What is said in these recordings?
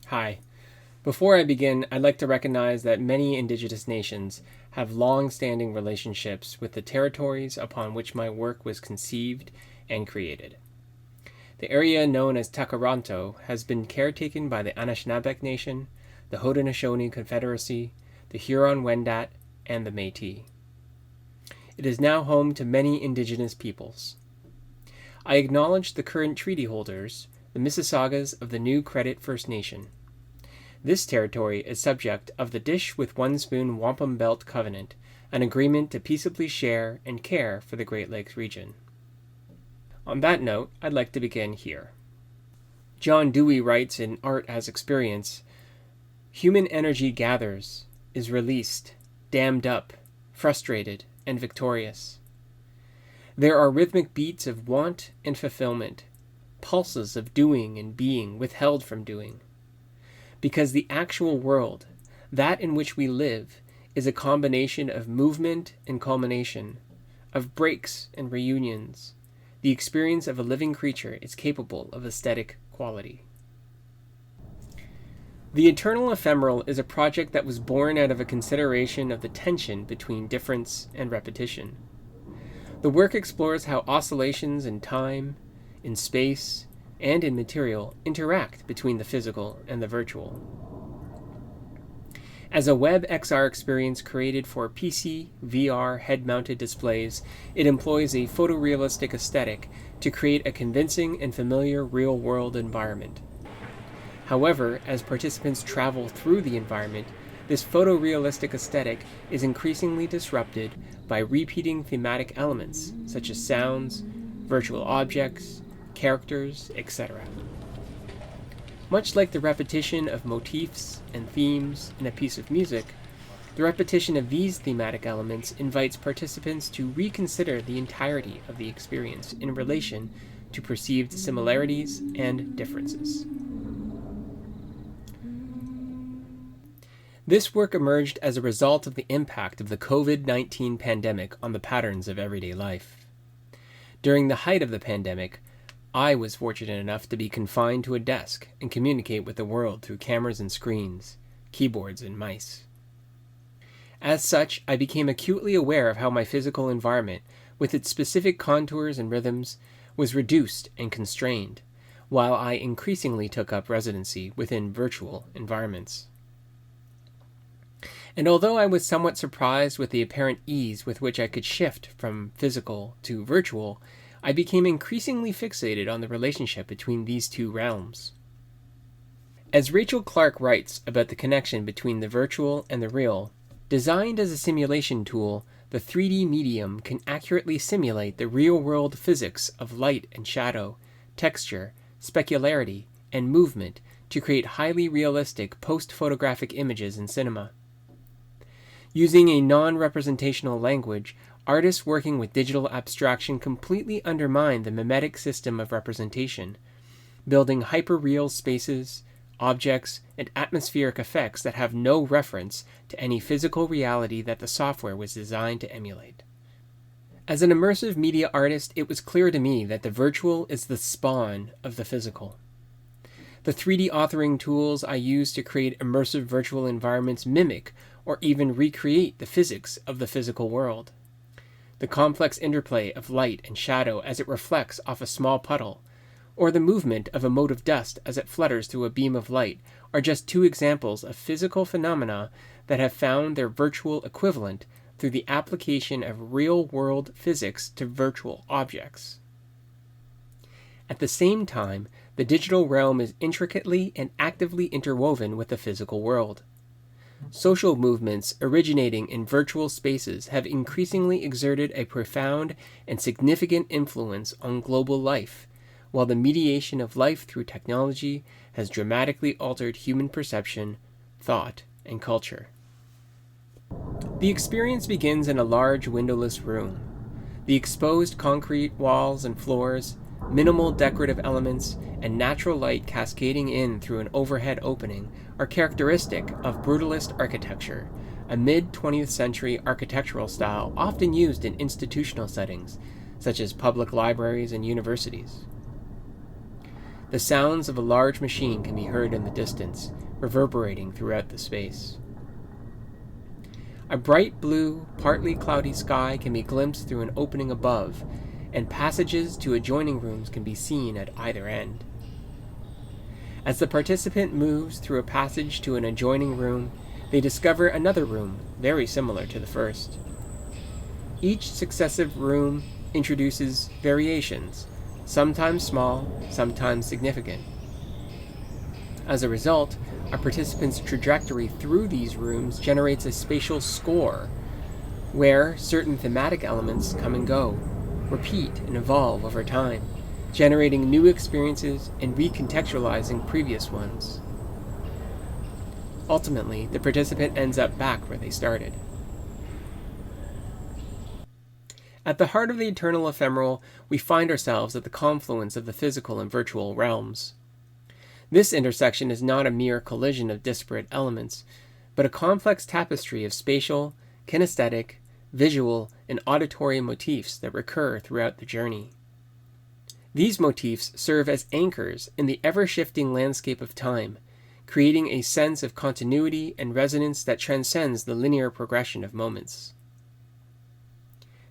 Hi. Before I begin, I'd like to recognize that many indigenous nations have long-standing relationships with the territories upon which my work was conceived and created. The area known as Takaranto has been caretaken by the Anishinaabeg Nation, the Haudenosaunee Confederacy, the Huron-Wendat, and the Métis. It is now home to many indigenous peoples. I acknowledge the current treaty holders, the Mississaugas of the New Credit First Nation. This territory is subject of the Dish with One Spoon Wampum Belt Covenant, an agreement to peaceably share and care for the Great Lakes region. On that note, I'd like to begin here. John Dewey writes in Art as Experience, "Human energy gathers, is released, dammed up, frustrated, and victorious. There are rhythmic beats of want and fulfillment, pulses of doing and being withheld from doing. Because the actual world, that in which we live, is a combination of movement and culmination, of breaks and reunions. The experience of a living creature is capable of aesthetic quality." The Eternal Ephemeral is a project that was born out of a consideration of the tension between difference and repetition. The work explores how oscillations in time, in space, and in material interact between the physical and the virtual. As a WebXR experience created for PC, VR, head-mounted displays, it employs a photorealistic aesthetic to create a convincing and familiar real-world environment. However, as participants travel through the environment, this photorealistic aesthetic is increasingly disrupted by repeating thematic elements, such as sounds, virtual objects, characters, etc. Much like the repetition of motifs and themes in a piece of music, the repetition of these thematic elements invites participants to reconsider the entirety of the experience in relation to perceived similarities and differences. This work emerged as a result of the impact of the COVID-19 pandemic on the patterns of everyday life. During the height of the pandemic, I was fortunate enough to be confined to a desk and communicate with the world through cameras and screens, keyboards and mice. As such, I became acutely aware of how my physical environment, with its specific contours and rhythms, was reduced and constrained, while I increasingly took up residency within virtual environments. And although I was somewhat surprised with the apparent ease with which I could shift from physical to virtual, I became increasingly fixated on the relationship between these two realms. As Rachel Clark writes about the connection between the virtual and the real, designed as a simulation tool, the 3D medium can accurately simulate the real-world physics of light and shadow, texture, specularity, and movement to create highly realistic post-photographic images in cinema. Using a non-representational language, artists working with digital abstraction completely undermine the mimetic system of representation, building hyper-real spaces, objects, and atmospheric effects that have no reference to any physical reality that the software was designed to emulate. As an immersive media artist, it was clear to me that the virtual is the spawn of the physical. The 3D authoring tools I use to create immersive virtual environments mimic or even recreate the physics of the physical world. The complex interplay of light and shadow as it reflects off a small puddle, or the movement of a mote of dust as it flutters through a beam of light, are just two examples of physical phenomena that have found their virtual equivalent through the application of real-world physics to virtual objects. At the same time, the digital realm is intricately and actively interwoven with the physical world. Social movements originating in virtual spaces have increasingly exerted a profound and significant influence on global life, while the mediation of life through technology has dramatically altered human perception, thought, and culture. The experience begins in a large windowless room. The exposed concrete walls and floors, minimal decorative elements, and natural light cascading in through an overhead opening are characteristic of brutalist architecture, a mid-20th century architectural style often used in institutional settings, such as public libraries and universities. The sounds of a large machine can be heard in the distance, reverberating throughout the space. A bright blue, partly cloudy sky can be glimpsed through an opening above, and passages to adjoining rooms can be seen at either end. As the participant moves through a passage to an adjoining room, they discover another room very similar to the first. Each successive room introduces variations, sometimes small, sometimes significant. As a result, a participant's trajectory through these rooms generates a spatial score, where certain thematic elements come and go, repeat and evolve over time, generating new experiences and recontextualizing previous ones. Ultimately, the participant ends up back where they started. At the heart of the Eternal Ephemeral, we find ourselves at the confluence of the physical and virtual realms. This intersection is not a mere collision of disparate elements, but a complex tapestry of spatial, kinesthetic, visual, and auditory motifs that recur throughout the journey. These motifs serve as anchors in the ever-shifting landscape of time, creating a sense of continuity and resonance that transcends the linear progression of moments.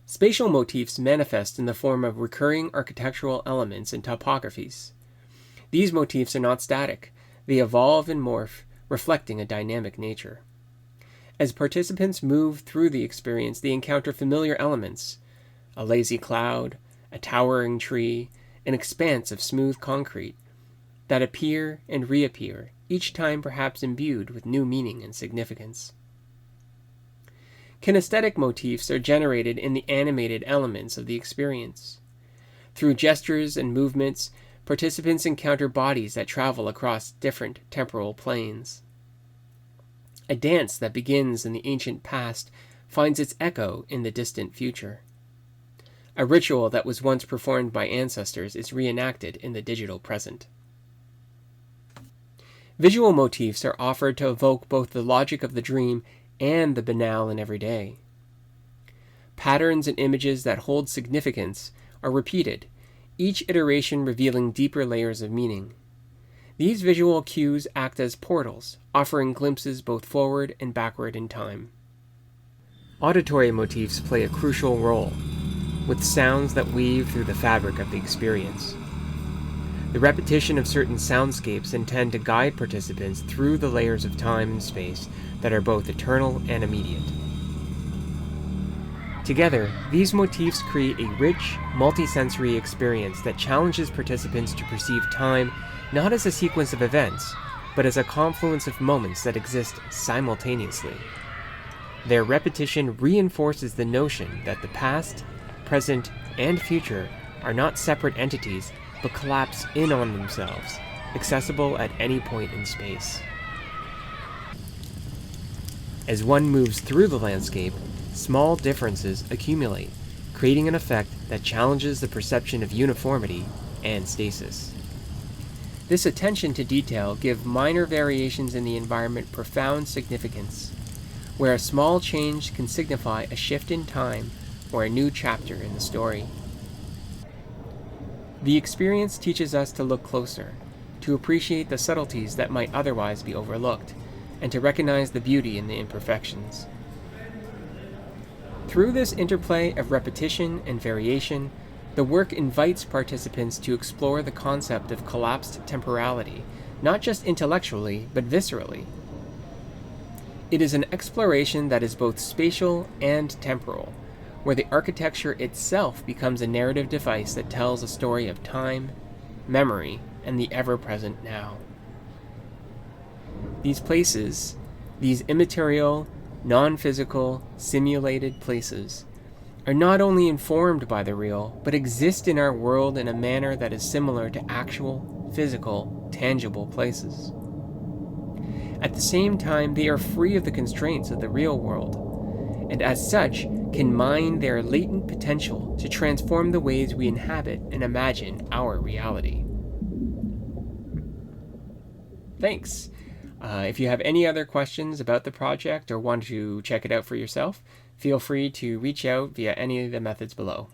Spatial motifs manifest in the form of recurring architectural elements and topographies. These motifs are not static, they evolve and morph, reflecting a dynamic nature. As participants move through the experience, they encounter familiar elements: a lazy cloud, a towering tree, an expanse of smooth concrete, that appear and reappear, each time perhaps imbued with new meaning and significance. Kinesthetic motifs are generated in the animated elements of the experience. Through gestures and movements, participants encounter bodies that travel across different temporal planes. A dance that begins in the ancient past finds its echo in the distant future. A ritual that was once performed by ancestors is reenacted in the digital present. Visual motifs are offered to evoke both the logic of the dream and the banal and everyday. Patterns and images that hold significance are repeated, each iteration revealing deeper layers of meaning. These visual cues act as portals, offering glimpses both forward and backward in time. Auditory motifs play a crucial role, with sounds that weave through the fabric of the experience. The repetition of certain soundscapes intend to guide participants through the layers of time and space that are both eternal and immediate. Together, these motifs create a rich, multisensory experience that challenges participants to perceive time not as a sequence of events, but as a confluence of moments that exist simultaneously. Their repetition reinforces the notion that the past, present, and future are not separate entities, but collapse in on themselves, accessible at any point in space. As one moves through the landscape, small differences accumulate, creating an effect that challenges the perception of uniformity and stasis. This attention to detail gives minor variations in the environment profound significance, where a small change can signify a shift in time or a new chapter in the story. The experience teaches us to look closer, to appreciate the subtleties that might otherwise be overlooked, and to recognize the beauty in the imperfections. Through this interplay of repetition and variation, the work invites participants to explore the concept of collapsed temporality, not just intellectually, but viscerally. It is an exploration that is both spatial and temporal, where the architecture itself becomes a narrative device that tells a story of time, memory, and the ever-present now. These places, these immaterial, non-physical, simulated places, are not only informed by the real, but exist in our world in a manner that is similar to actual, physical, tangible places. At the same time, they are free of the constraints of the real world, and as such, can mine their latent potential to transform the ways we inhabit and imagine our reality. Thanks. If you have any other questions about the project or want to check it out for yourself, feel free to reach out via any of the methods below.